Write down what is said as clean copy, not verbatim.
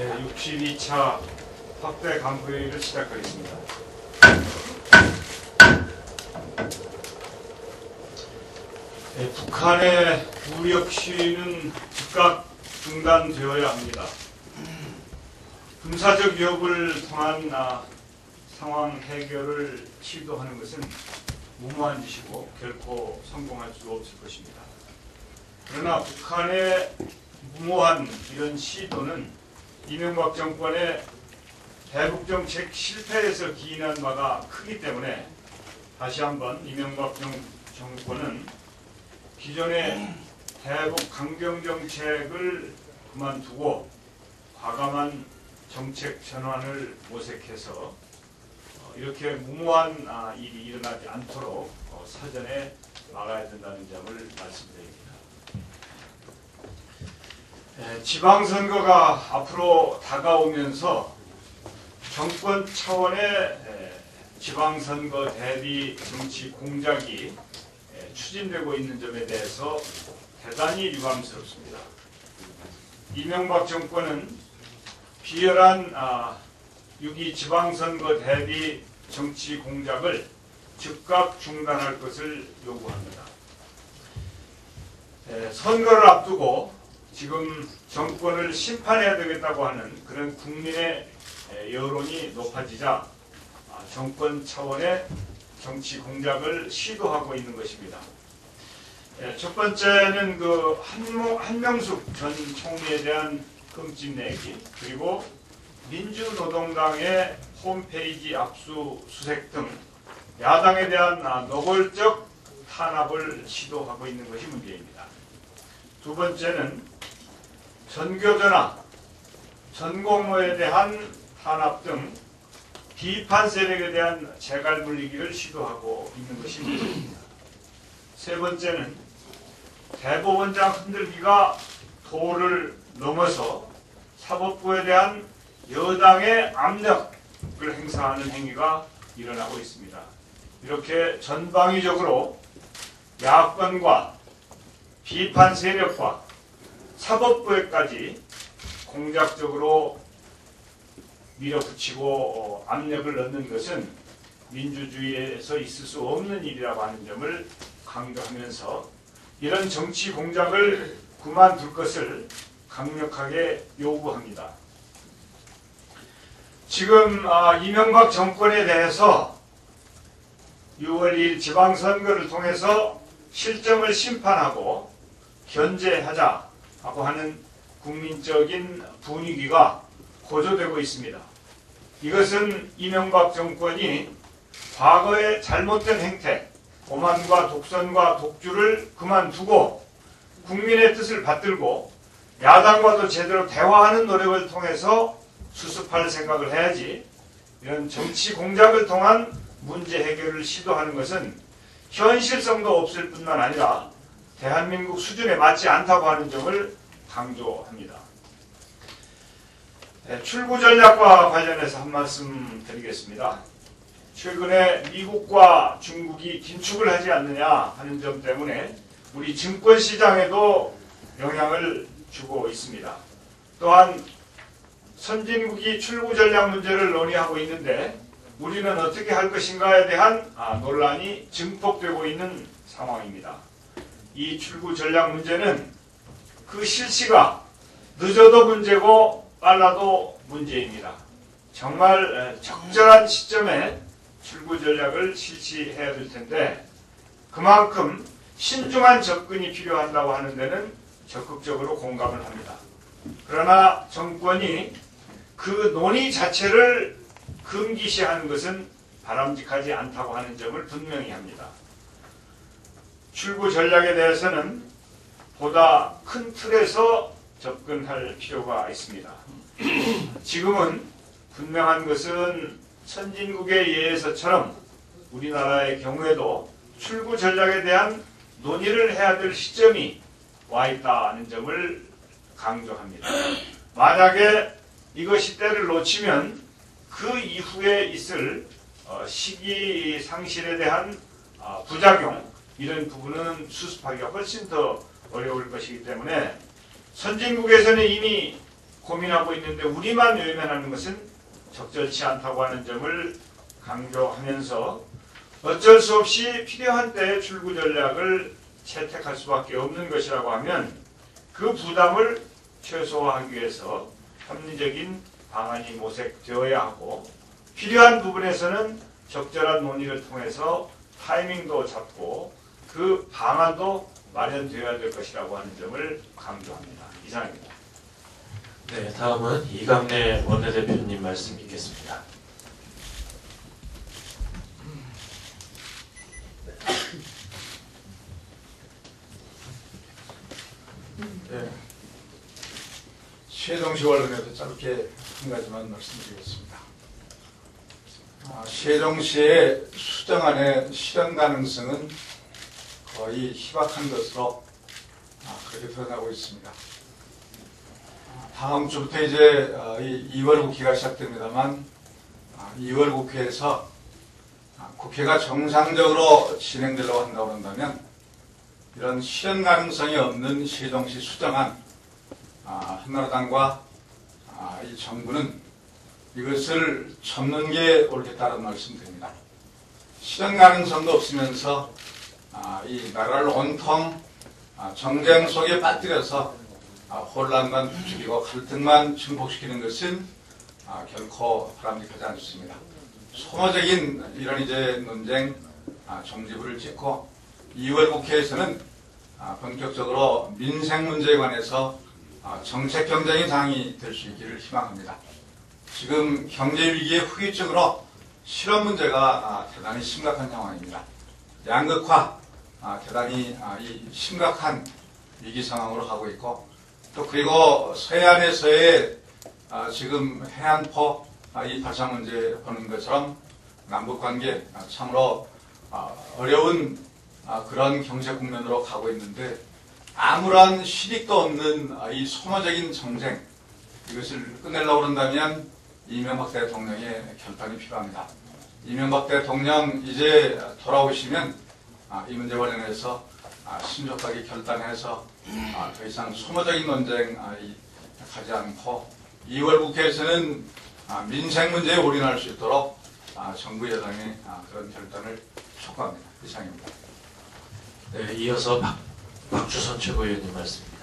62차 확대 간부회의를 시작하겠습니다. 북한의 무력 시위는 즉각 중단되어야 합니다. 군사적 위협을 통한 상황 해결을 시도하는 것은 무모한 짓이고 결코 성공할 수 없을 것입니다. 그러나 북한의 무모한 이런 시도는 이명박 정권의 대북정책 실패에서 기인한 바가 크기 때문에 다시 한번 이명박 정권은 기존의 대북 강경정책을 그만두고 과감한 정책 전환을 모색해서 이렇게 무모한 일이 일어나지 않도록 사전에 막아야 된다는 점을 말씀드립니다. 지방선거가 앞으로 다가오면서 정권 차원의 지방선거 대비 정치 공작이 추진되고 있는 점에 대해서 대단히 유감스럽습니다. 이명박 정권은 비열한 6.2 지방선거 대비 정치 공작을 즉각 중단할 것을 요구합니다. 선거를 앞두고 지금 정권을 심판해야 되겠다고 하는 그런 국민의 여론이 높아지자 정권 차원의 정치 공작을 시도하고 있는 것입니다. 첫 번째는 한명숙 전 총리에 대한 끔찍내기, 그리고 민주노동당의 홈페이지 압수수색 등 야당에 대한 노골적 탄압을 시도하고 있는 것이 문제입니다. 두 번째는 전교조나 전공모에 대한 탄압 등 비판 세력에 대한 재갈 물리기를 시도하고 있는 것이 문제입니다. 세 번째는 대법원장 흔들기가 도를 넘어서 사법부에 대한 여당의 압력을 행사하는 행위가 일어나고 있습니다. 이렇게 전방위적으로 야권과 비판 세력과 사법부에까지 공작적으로 밀어붙이고 압력을 넣는 것은 민주주의에서 있을 수 없는 일이라고 하는 점을 강조하면서 이런 정치 공작을 그만둘 것을 강력하게 요구합니다. 지금 이명박 정권에 대해서 6월 2일 지방선거를 통해서 실정을 심판하고 견제하자고 하는 국민적인 분위기가 고조되고 있습니다. 이것은 이명박 정권이 과거의 잘못된 행태, 오만과 독선과 독주를 그만두고 국민의 뜻을 받들고 야당과도 제대로 대화하는 노력을 통해서 수습할 생각을 해야지, 이런 정치 공작을 통한 문제 해결을 시도하는 것은 현실성도 없을 뿐만 아니라 대한민국 수준에 맞지 않다고 하는 점을 강조합니다. 출구 전략과 관련해서 한 말씀 드리겠습니다. 최근에 미국과 중국이 긴축을 하지 않느냐 하는 점 때문에 우리 증권시장에도 영향을 주고 있습니다. 또한 선진국이 출구 전략 문제를 논의하고 있는데 우리는 어떻게 할 것인가에 대한 논란이 증폭되고 있는 상황입니다. 이 출구 전략 문제는 그 실시가 늦어도 문제고 빨라도 문제입니다. 정말 적절한 시점에 출구 전략을 실시해야 될 텐데 그만큼 신중한 접근이 필요한다고 하는 데는 적극적으로 공감을 합니다. 그러나 정권이 그 논의 자체를 금기시하는 것은 바람직하지 않다고 하는 점을 분명히 합니다. 출구 전략에 대해서는 보다 큰 틀에서 접근할 필요가 있습니다. 지금은 분명한 것은 선진국의 예에서처럼 우리나라의 경우에도 출구 전략에 대한 논의를 해야 될 시점이 와 있다는 점을 강조합니다. 만약에 이것이 때를 놓치면 그 이후에 있을 시기 상실에 대한 부작용, 이런 부분은 수습하기가 훨씬 더 어려울 것이기 때문에 선진국에서는 이미 고민하고 있는데 우리만 외면하는 것은 적절치 않다고 하는 점을 강조하면서 어쩔 수 없이 필요한 때 출구 전략을 채택할 수밖에 없는 것이라고 하면 그 부담을 최소화하기 위해서 합리적인 방안이 모색되어야 하고 필요한 부분에서는 적절한 논의를 통해서 타이밍도 잡고 그 방안도 마련되어야 될 것이라고 하는 점을 강조합니다. 이상입니다. 네, 다음은 이강래 원내대표님 말씀 있겠습니다. 네. 세종시 관련해서 짧게 한 가지만 말씀드리겠습니다. 세종시의 수정안의 실현 가능성은 거의 희박한 것으로 그렇게 드러나고 있습니다. 다음 주부터 이제 2월 국회가 시작됩니다만 2월 국회에서 국회가 정상적으로 진행되려고 한다고 한다면 이런 실현 가능성이 없는 세종시 수정안 한나라당과 이 정부는 이것을 접는 게 옳겠다는 말씀드립니다. 실현 가능성도 없으면서 이 나라를 온통 정쟁 속에 빠뜨려서 혼란만 부추기고 갈등만 증폭시키는 것은 결코 바람직하지 않습니다. 소모적인 이런 이제 논쟁 정지불을 찍고 2월 국회에서는 본격적으로 민생 문제에 관해서 정책 경쟁의 장이 될 수 있기를 희망합니다. 지금 경제 위기의 후유증으로 실업 문제가 대단히 심각한 상황입니다. 양극화 대단히 심각한 위기 상황으로 가고 있고 또 그리고 서해안에서의 지금 해안포 이 발상 문제 보는 것처럼 남북관계 참으로 어려운 그런 경제 국면으로 가고 있는데 아무런 실익도 없는 이 소모적인 정쟁 이것을 끝내려고 한다면 이명박 대통령의 결단이 필요합니다. 이명박 대통령 이제 돌아오시면 이 문제 관련해서 신속하게 결단해서 더 이상 소모적인 논쟁 가지 않고 2월 국회에서는 민생 문제에 올인할 수 있도록 정부 여당의 그런 결단을 촉구합니다. 이상입니다. 네, 이어서 박주선 최고위원님 말씀입니다.